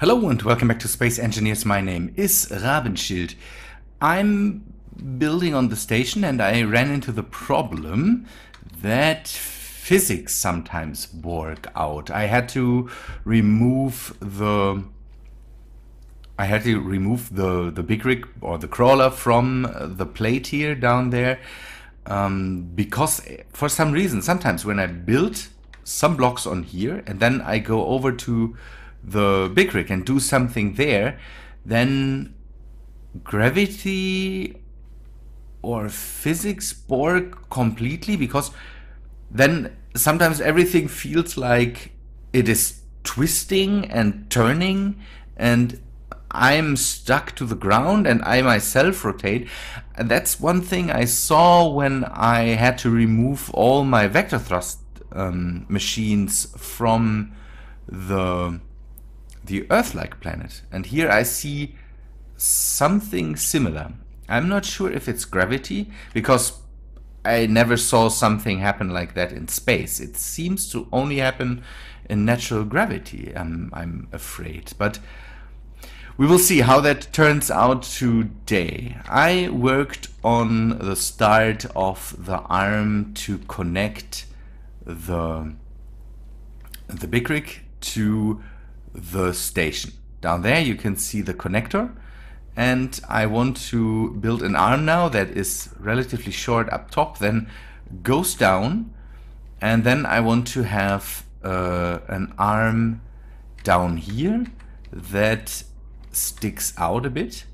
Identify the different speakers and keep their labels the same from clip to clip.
Speaker 1: Hello and welcome back to Space Engineers. My name is Rabenschild. I'm building on the station and I ran into the problem that physics sometimes work out. I had to remove the big rig or the crawler from the plate here down there because for some reason sometimes when I build some blocks on here and then I go over to the big rig and do something there, then gravity or physics work completely, because then sometimes everything feels like it is twisting and turning and I'm stuck to the ground and I myself rotate. And that's one thing I saw when I had to remove all my vector thrust machines from the Earth-like planet. And here I see something similar. I'm not sure if it's gravity, because I never saw something happen like that in space. It seems to only happen in natural gravity, I'm afraid. But we will see how that turns out today. I worked on the start of the arm to connect the big rig to the station. Down there you can see the connector, and I want to build an arm now that is relatively short up top, then goes down, and then I want to have an arm down here that sticks out a bit,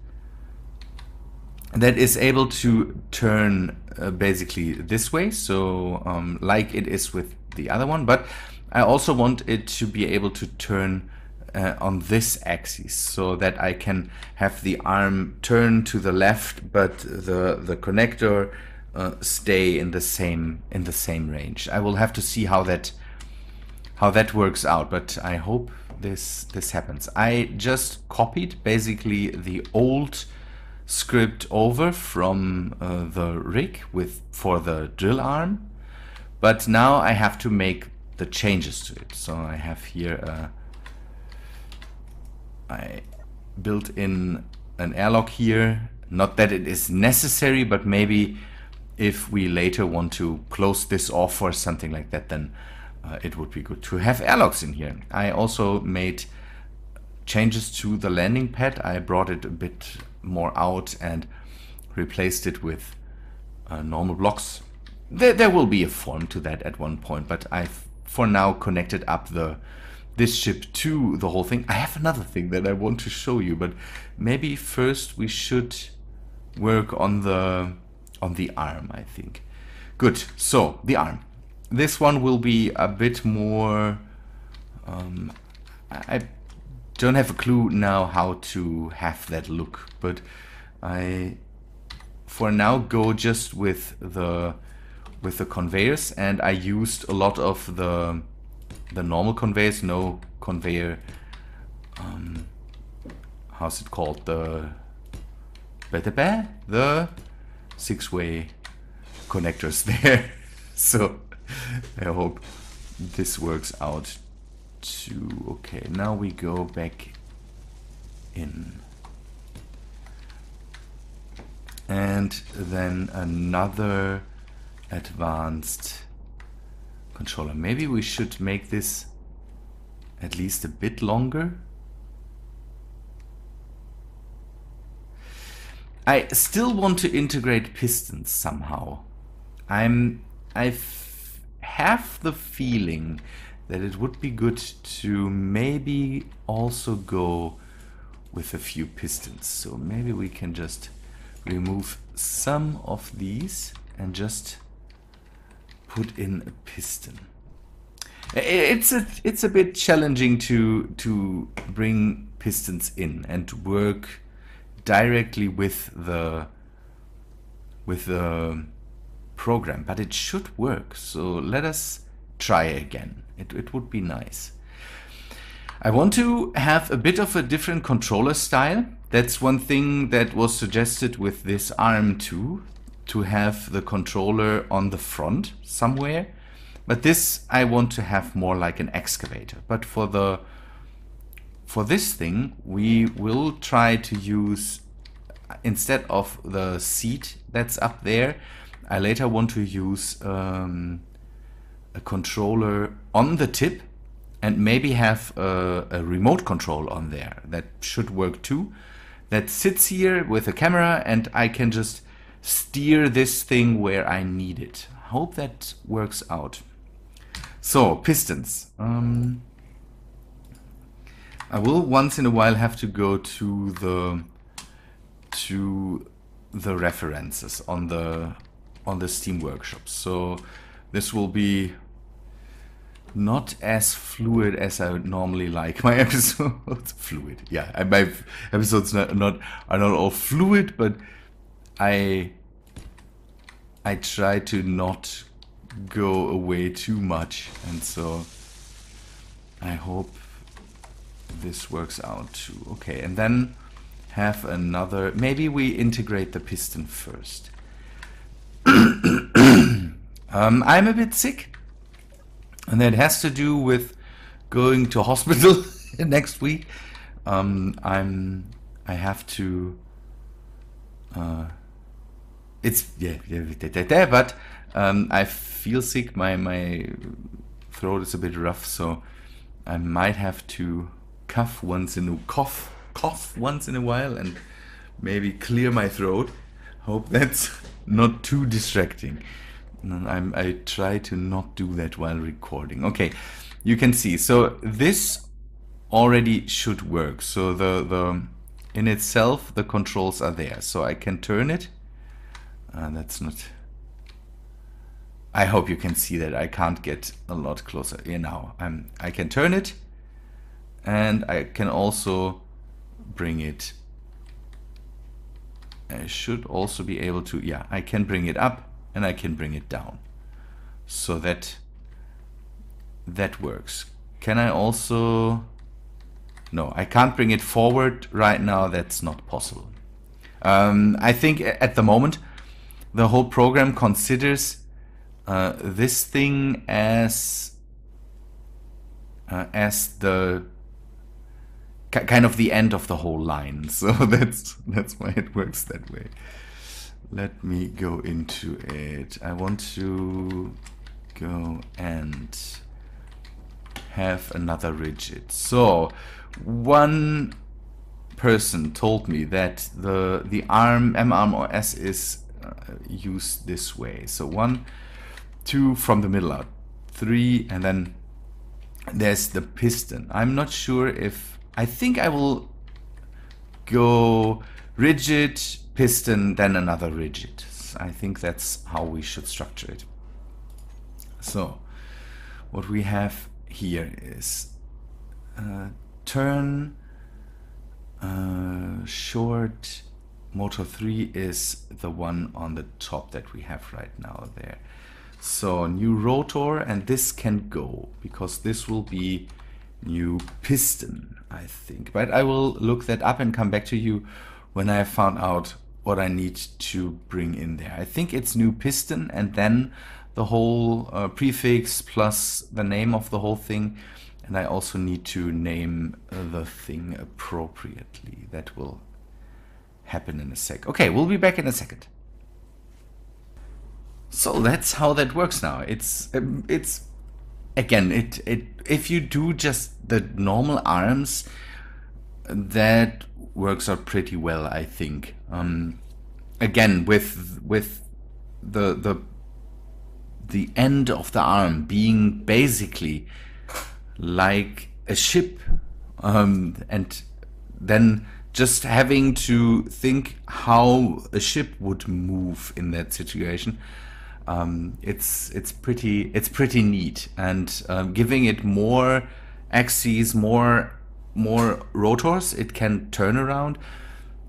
Speaker 1: that is able to turn basically this way, so like it is with the other one, but I also want it to be able to turn on this axis, so that I can have the arm turn to the left, but the connector stay in the same range. I will have to see how that works out, but I hope this happens. I just copied basically the old script over from the rig for the drill arm, but now I have to make the changes to it. So I have here I built in an airlock here. Not that it is necessary, but maybe if we later want to close this off or something like that, then it would be good to have airlocks in here. I also made changes to the landing pad. I brought it a bit more out and replaced it with normal blocks. There will be a form to that at one point, but I've for now connected up this ship to the whole thing. I have another thing that I want to show you, but maybe first we should work on the arm, I think. Good. So the arm. This one will be a bit more I don't have a clue now how to have that look, but I for now go just with the conveyors, and I used a lot of the normal conveyors, no conveyor, how's it called, the 6-way connectors there. So I hope this works out too. Okay, now we go back in, and then another advanced controller. Maybe we should make this at least a bit longer. I still want to integrate pistons somehow. I have the feeling that it would be good to maybe also go with a few pistons. So maybe we can just remove some of these and just put in a piston. It's a bit challenging to bring pistons in and work directly with the program, but it should work. So let us try again. It would be nice. I want to have a bit of a different controller style. That's one thing that was suggested with this arm too, to have the controller on the front somewhere, but this I want to have more like an excavator. But for the for this thing, we will try to use, instead of the seat that's up there, I later want to use a controller on the tip and maybe have a remote control on there. That should work too. That sits here with a camera and I can just steer this thing where I need it. Hope that works out. So, pistons. I will once in a while have to go to the references on the Steam workshops. So this will be not as fluid as I would normally like my episodes. Fluid, yeah. My episodes are not all fluid, but I try to not go away too much, and so I hope this works out too. Okay, and then have another. Maybe we integrate the piston first. I'm a bit sick, and that has to do with going to hospital next week. I have to. It's but I feel sick. My throat is a bit rough, so I might have to cough once in a while and maybe clear my throat. Hope that's not too distracting. I try to not do that while recording. Okay, you can see. So this already should work. So the in itself the controls are there. So I can turn it. That's not. I hope you can see that. I can't get a lot closer. Yeah, now I can turn it, and I can also bring it. I should also be able to. Yeah, I can bring it up and I can bring it down. So that works. Can I also? No, I can't bring it forward right now. That's not possible. I think at the moment the whole program considers this thing as the kind of the end of the whole line. So that's why it works that way. Let me go into it. I want to go and have another rigid. So one person told me that the arm, M arm or S is used this way. So 1, 2 from the middle out, 3, and then there's the piston. I'm not sure if, I think I will go rigid, piston, then another rigid. I think that's how we should structure it. So what we have here is turn, short, motor 3 is the one on the top that we have right now there. So new rotor, and this can go because this will be new piston, I think. But I will look that up and come back to you when I have found out what I need to bring in there. I think it's new piston and then the whole prefix plus the name of the whole thing. And I also need to name the thing appropriately. That will happen in a sec. Okay, we'll be back in a second. So that's how that works now. It's again, if you do just the normal arms, that works out pretty well, I think. Again, with the end of the arm being basically like a ship, and then just having to think how a ship would move in that situation. It's pretty neat, and giving it more axes, more rotors it can turn around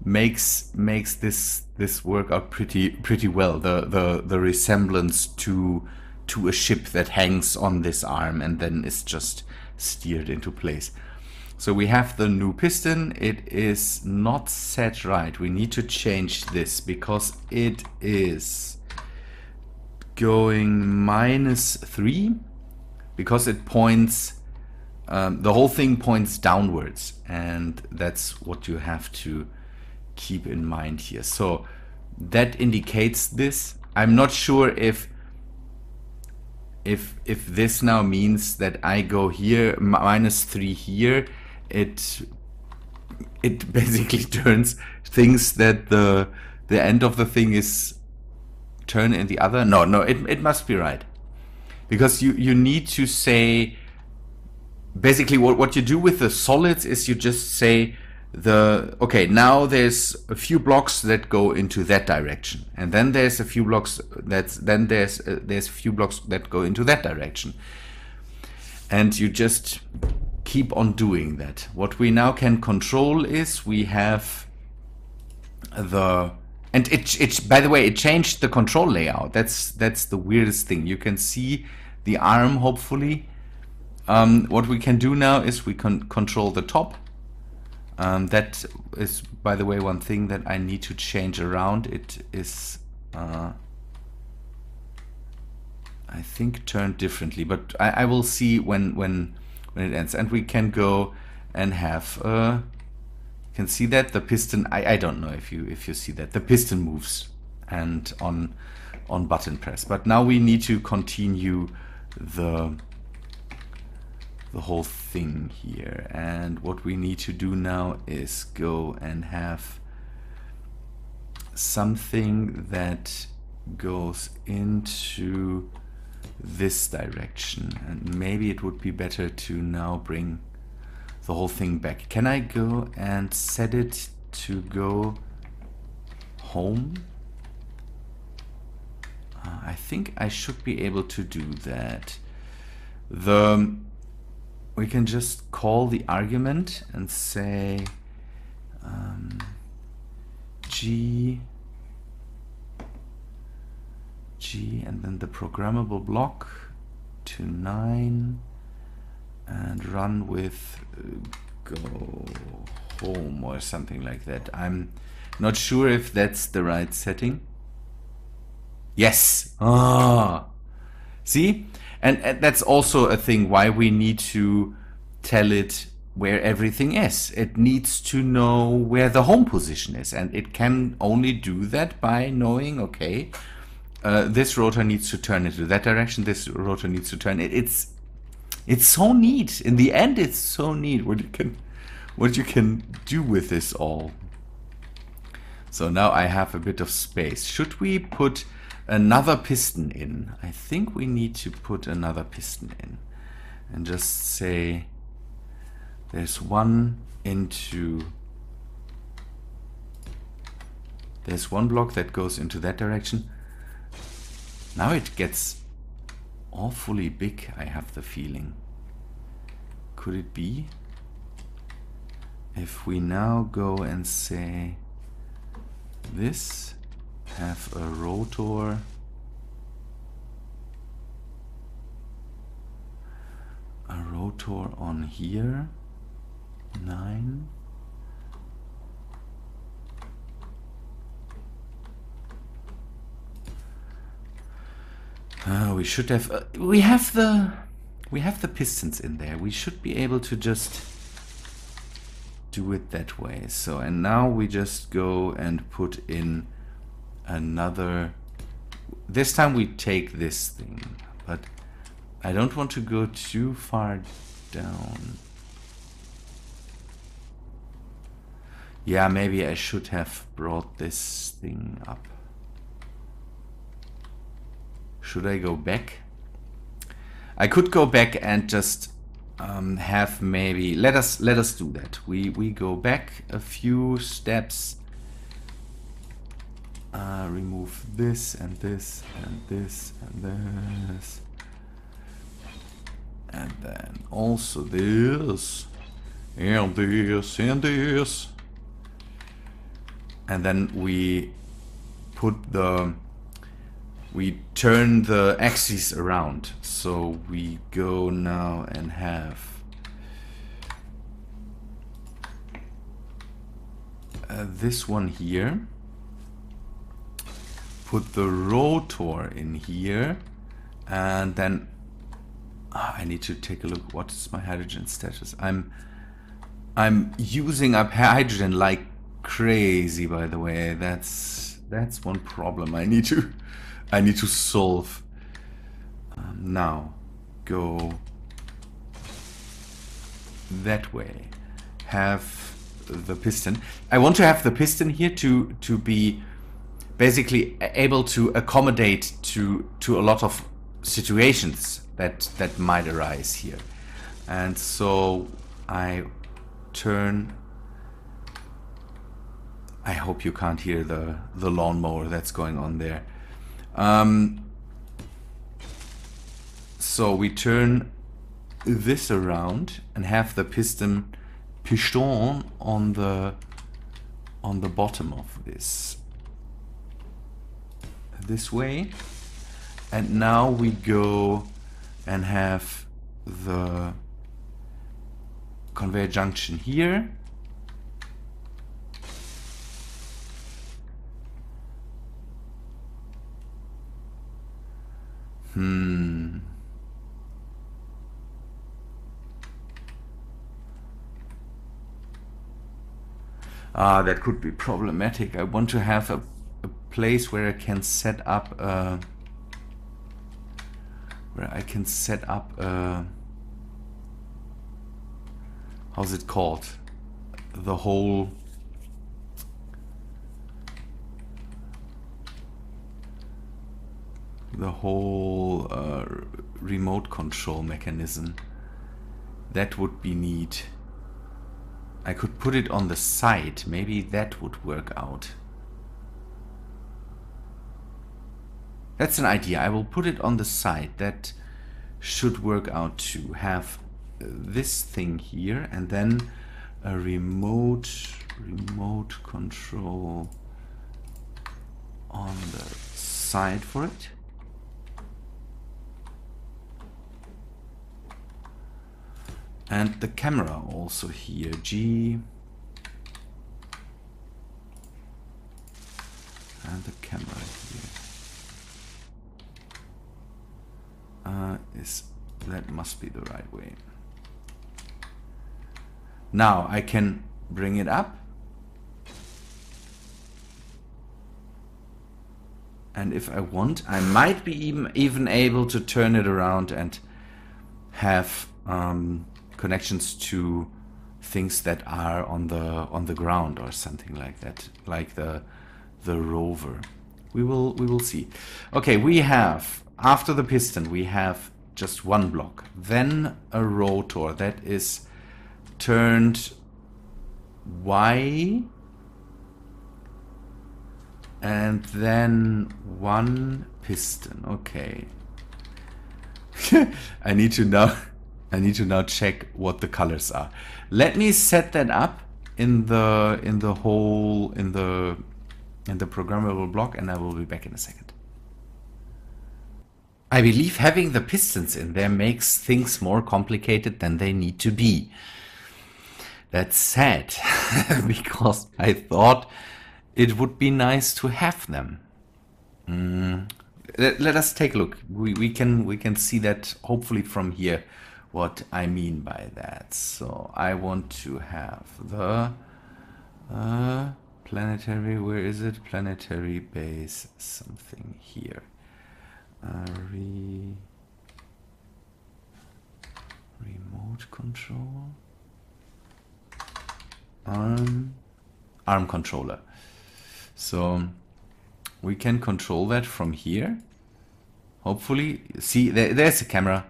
Speaker 1: makes this work out pretty well. The resemblance to a ship that hangs on this arm and then is just steered into place. So we have the new piston. It is not set right. We need to change this because it is going -3 because it points the whole thing points downwards, and that's what you have to keep in mind here. So that indicates this. I'm not sure if this now means that I go here -3 here, it basically turns things that the end of the thing is turn in the other. No, it must be right, because you need to say basically what you do with the solids is you just say okay, now there's a few blocks that go into that direction, and then there's a few blocks there's a few blocks that go into that direction, and you just keep on doing that. What we now can control is we have and it by the way, it changed the control layout. That's the weirdest thing. You can see the arm, hopefully. What we can do now is we can control the top. That is, by the way, one thing that I need to change around. It is, I think, turned differently, but I will see when it ends. And we can go and have, you can see that the piston, I don't know if you see that, the piston moves and on button press. But now we need to continue the whole thing here, and what we need to do now is go and have something that goes into this direction, and maybe it would be better to now bring the whole thing back. Can I go and set it to go home? I think I should be able to do that. We can just call the argument and say G, and then the programmable block to 9, and run with go home or something like that. I'm not sure if that's the right setting. Yes. See? And that's also a thing why we need to tell it where everything is. It needs to know where the home position is, and it can only do that by knowing, okay, this rotor needs to turn into that direction, this rotor needs to turn. It's so neat. In the end, it's so neat what you can do with this all. So now I have a bit of space. Should we put another piston in? I think we need to put another piston in and just say there's one block that goes into that direction. Now it gets awfully big, I have the feeling. Could it be if we now go and say this, have a rotor on here, 9, we should have we have the pistons in there. We should be able to just do it that way. So, and now we just go and put in another. This time we take this thing, but I don't want to go too far down. Yeah, maybe I should have brought this thing up. Should I go back? I could go back and just have maybe let us do that. We go back a few steps. Remove this and this and this and this, and then also this and this and this, and then we turn the axes around. So we go now and have this one here. Put the rotor in here, and then I need to take a look. What is my hydrogen status? I'm using up hydrogen like crazy, by the way. That's one problem I need to solve. Now go that way. Have the piston. I want to have the piston here to be basically able to accommodate to a lot of situations that might arise here. And so I turn. I hope you can't hear the lawnmower that's going on there. So we turn this around and have the piston on the bottom of this way. And now we go and have the conveyor junction here. That could be problematic. I want to have a place where I can set up how's it called? The whole remote control mechanism. That would be neat. I could put it on the side. Maybe that would work out. That's an idea. I will put it on the side. That should work out to have this thing here and then a remote control on the side for it. And the camera also here, G. And the camera here. That must be the right way. Now I can bring it up. And if I want, I might be even able to turn it around and have connections to things that are on the ground or something like that, like the rover. We will see. Okay, we have, after the piston, we have just one block, then a rotor that is turned Y, and then one piston. Okay. I need to now check what the colors are. Let me set that up in the programmable block, and I will be back in a second. I believe having the pistons in there makes things more complicated than they need to be. That's sad, because I thought it would be nice to have them. Let us take a look. We can see that hopefully from here what I mean by that. So I want to have the planetary, where is it? Planetary base something here. Remote control. Arm controller. So we can control that from here. Hopefully, see there's a camera,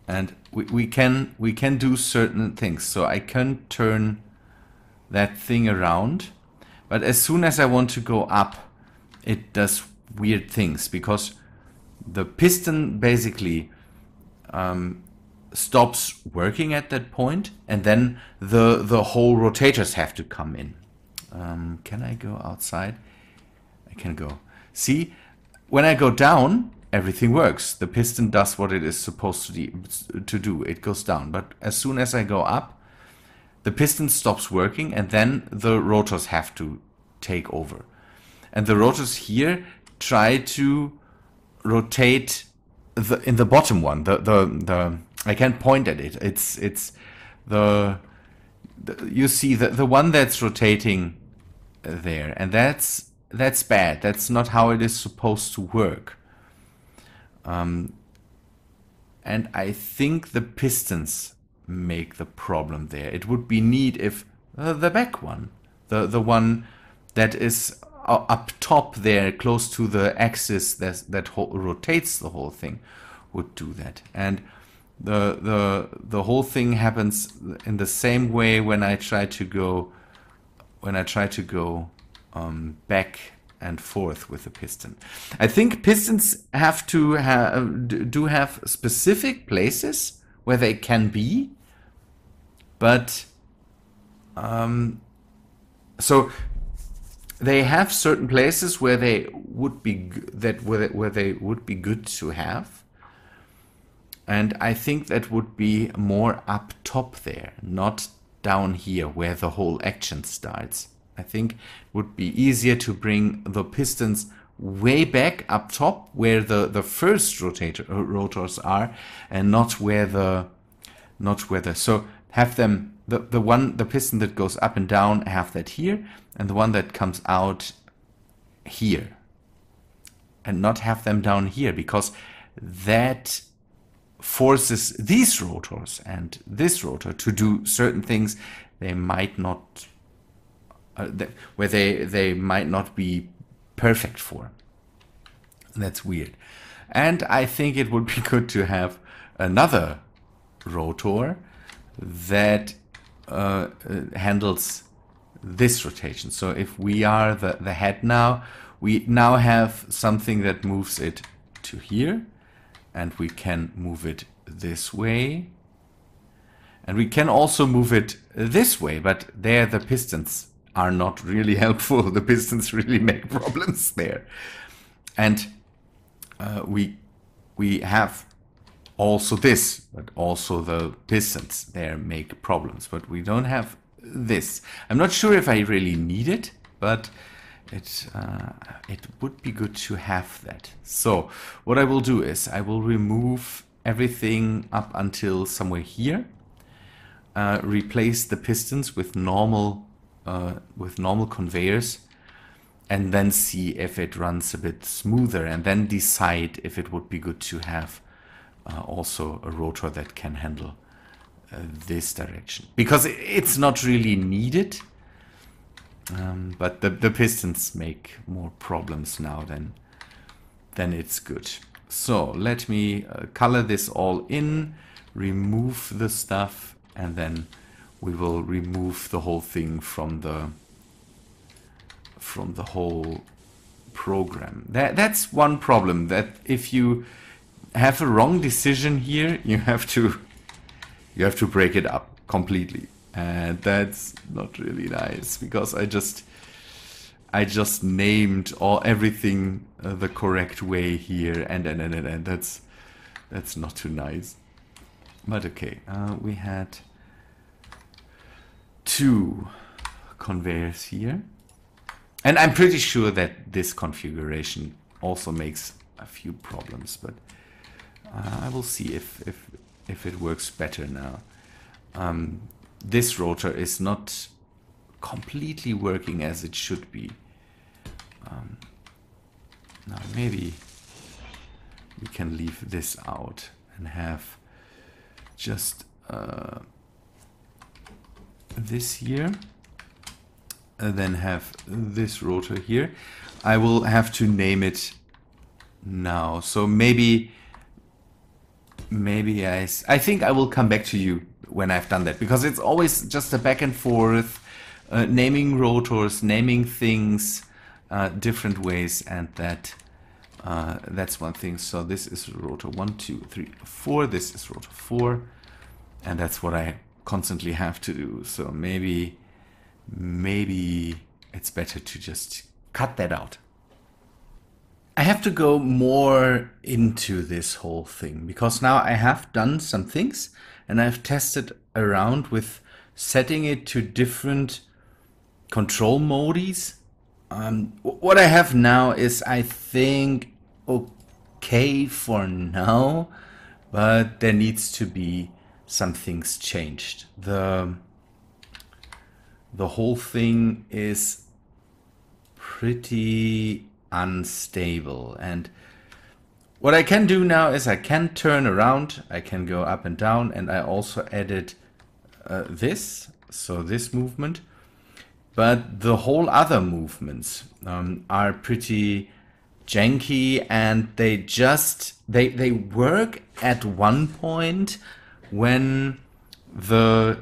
Speaker 1: and we can do certain things. So I can turn that thing around, but as soon as I want to go up, it does weird things, because the piston basically stops working at that point, and then the whole rotators have to come in. Can I go outside? I can go. See, when I go down, everything works. The piston does what it is supposed to do. It goes down. But as soon as I go up, the piston stops working, and then the rotors have to take over. And the rotors here try to rotate in the bottom one, the I can't point at it. It's the you see the one that's rotating there, and that's bad. That's not how it is supposed to work. And I think the pistons make the problem there. It would be neat if the back one, the one that is up top there, close to the axis that rotates the whole thing, would do that. And the whole thing happens in the same way when I try to go back and forth with the piston. I think pistons have to have specific places where they can be, but so they have certain places where they would be where they would be good to have, and I think that would be more up top there, not down here where the whole action starts. I think it would be easier to bring the pistons way back up top where the first rotors are, and not where the so have them the piston that goes up and down, have that here, and the one that comes out here, and not have them down here, because that forces these rotors and this rotor to do certain things they might not where they might not be perfect for. That's weird. And I think it would be good to have another rotor that handles this rotation. So if we are the head now, we now have something that moves it to here, and we can move it this way, and we can also move it this way, but there the pistons are not really helpful. The pistons really make problems there. And we have also this, but also the pistons there make problems, but we don't have this. I'm not sure if I really need it, but it would be good to have that. So what I will do is I will remove everything up until somewhere here, replace the pistons with normal conveyors, and then see if it runs a bit smoother, and then decide if it would be good to have also a rotor that can handle this direction, because it's not really needed, but the pistons make more problems now than it's good. So let me color this all in, remove the stuff, and then we will remove the whole thing from the whole program. That's one problem, that if you have a wrong decision here, you have to break it up completely, and that's not really nice, because I just named everything the correct way here, and that's not too nice. But okay, we had 2 conveyors here, and I'm pretty sure that this configuration also makes a few problems, but I will see if it works better now. This rotor is not completely working as it should be. Now maybe we can leave this out and have just this here, and then have this rotor here. I will have to name it now, so maybe I think I will come back to you when I've done that, because it's always just a back and forth, naming rotors, naming things different ways, and that's one thing. So this is rotor 1, 2, 3, 4. This is rotor 4, and that's what I constantly have to do. So maybe it's better to just cut that out. I have to go more into this whole thing, because now I have done some things and I've tested around with setting it to different control modes. What I have now is, I think, okay for now, but there needs to be some things changed. The whole thing is pretty unstable, and what I can do now is I can turn around, I can go up and down, and I also added this movement, but the whole other movements are pretty janky, and they work at one point when the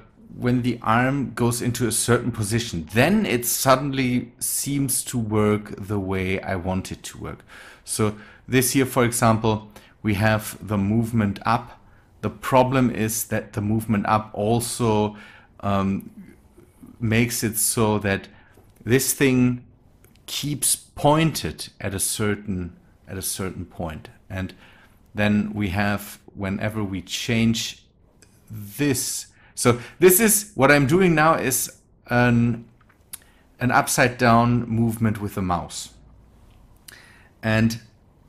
Speaker 1: arm goes into a certain position. Then it suddenly seems to work the way I want it to work. So this here, for example, we have the movement up. The problem is that the movement up also makes it so that this thing keeps pointed at a certain point. And then we have, whenever we change this, so this is what I'm doing now is an upside down movement with the mouse. And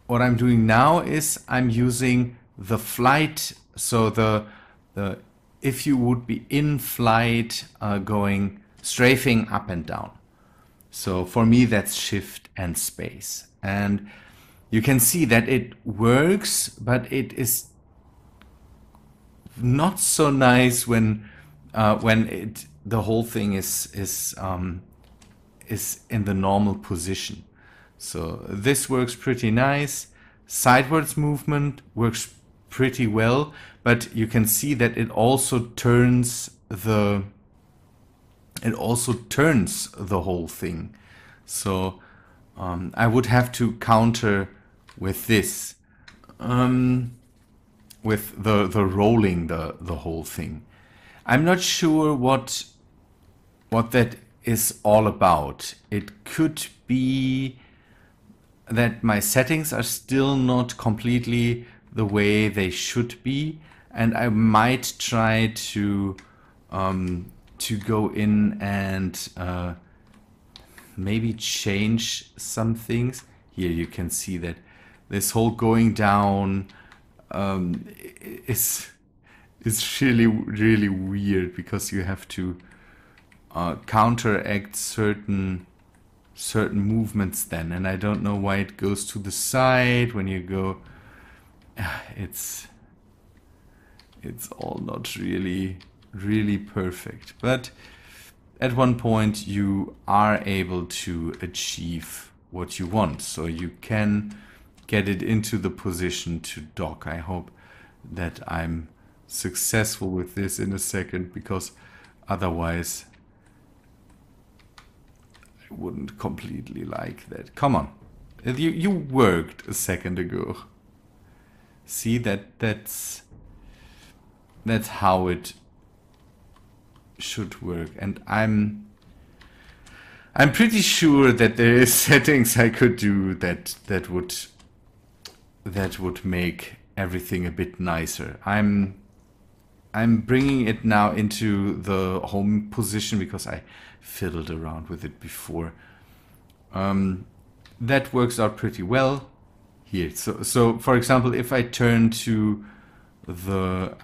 Speaker 1: what I'm doing now is I'm using the flight. So the if you would be in flight, going strafing up and down. So for me, that's shift and space. And you can see that it works, but it is not so nice when the whole thing is in the normal position. So this works pretty nice. Sidewards movement works pretty well, but you can see that it also turns the whole thing. So I would have to counter with this, with the rolling the whole thing. I'm not sure what that is all about. It could be that my settings are still not completely the way they should be, and I might try to go in and maybe change some things. Here you can see that this whole going down is really weird, because you have to counteract certain movements then, and I don't know why it goes to the side when you go. It's all not really perfect, but at one point you are able to achieve what you want, so you can get it into the position to dock. I hope that I'm successful with this in a second, because otherwise I wouldn't completely like that. Come on, you worked a second ago. See, that's how it should work, and I'm pretty sure that there is settings I could do that would make everything a bit nicer. I'm bringing it now into the home position because I fiddled around with it before. That works out pretty well here. So for example, if I turn it to the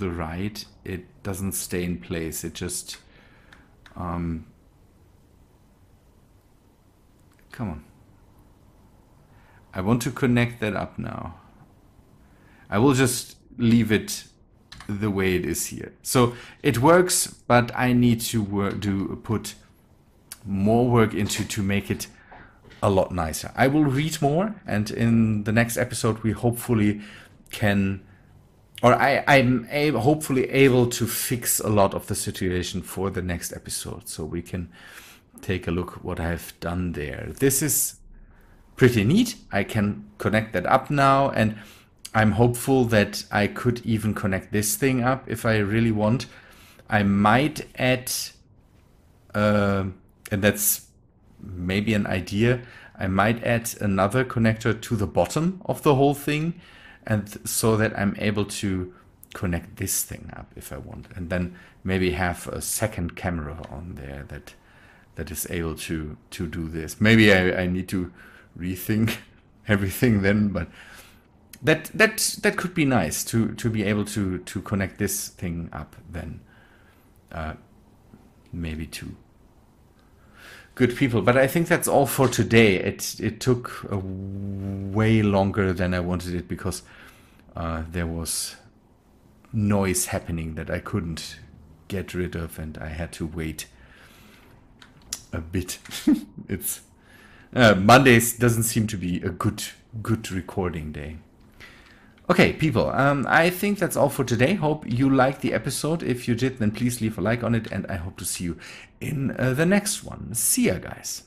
Speaker 1: right, it doesn't stay in place. It just come on. I want to connect that up now. I will just leave it the way it is here. So it works, but I need to put more work into to make it a lot nicer. I will read more, and in the next episode we hopefully can, or I'm hopefully able to fix a lot of the situation for the next episode, so we can take a look what I've done there. This is pretty neat. I can connect that up now, and I'm hopeful that I could even connect this thing up if I really want. I might add, and that's maybe an idea, I might add another connector to the bottom of the whole thing, and so that I'm able to connect this thing up if I want, and then maybe have a second camera on there that is able to do this. Maybe I need to rethink everything then, but that could be nice to be able to connect this thing up then, maybe to good people. But I think that's all for today. It took way longer than I wanted it because there was noise happening that I couldn't get rid of, and I had to wait a bit. It's Mondays doesn't seem to be a good recording day. Okay, people, I think that's all for today. Hope you liked the episode. If you did, then please leave a like on it, and I hope to see you in the next one. See ya, guys.